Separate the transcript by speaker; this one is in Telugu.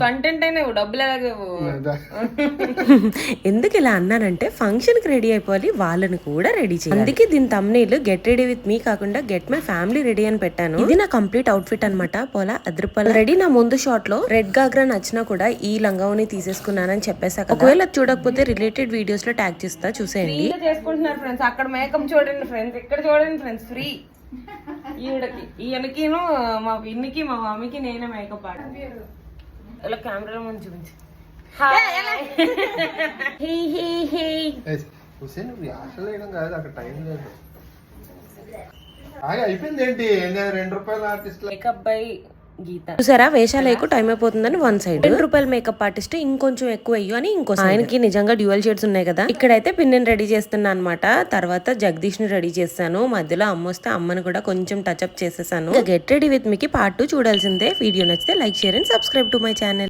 Speaker 1: కంటెంట్ అయినా డబ్బులు ఎలాగే
Speaker 2: ఎందుకు ఇలా అన్నానంటే ఫంక్షన్ కి రెడీ అయిపోవాలి, వాళ్ళని కూడా రెడీ చేయాలి. అందుకే దీని thumbnail get ready with me కాకుండా గెట్ మై ఫ్యామిలీ రెడీ అని పెట్టాను. ఇది నా కంప్లీట్ అవుట్ఫిట్ అనమాట. పోలా అద్రిపోలా రెడీ. నా ముందు షాట్ లో రెడ్ గాగ్రా నచ్చినా కూడా ఈ లంగావుని తీసేసుకున్నానని చెప్పేసాక ఒకవేళ చూడకపోతే రిలేటెడ్ వీడియోస్ లో ట్యాగ్ చేస్తా, చూసేయండి.
Speaker 1: చేసుకుంటున్నారు ఫ్రెండ్స్. అక్కడ మేకప్ చూడండి ఫ్రెండ్స్, ఇక్కడ చూడండి ఫ్రెండ్స్, ఫ్రీ. ఈవిడకి ఈయనకిను మా విన్నికి మా మమ్మీకి నేనే మేకప్ ఆడాను. ఇలా కెమెరా ముందు చూపించి
Speaker 3: అయిపోయింది ఏంటి ₹2 ఆర్టిస్ట్
Speaker 1: మేకప్ బై గీత.
Speaker 2: చూసారా, వేషాలకు టైం అయిపోతుందని వన్ సైడ్, ₹2 మేకప్ ఆర్టిస్ట్ ఇంకొంచెం ఎక్కువ అయ్యో అని ఇంకో. ఆయనకి నిజంగా డ్యూయల్ షేడ్స్ ఉన్నాయి కదా. ఇక్కడైతే పిన్ని రెడీ చేస్తున్నా అనమాట. తర్వాత జగదీష్ ని రెడీ చేస్తాను. మధ్యలో అమ్మ వస్తే అమ్మని కూడా కొంచెం టచ్అప్ చేసేసాను. గెట్ రెడీ విత్ మీకి పార్ట్ 2 చూడాల్సిందే. వీడియో నచ్చితే like, share and subscribe to my channel.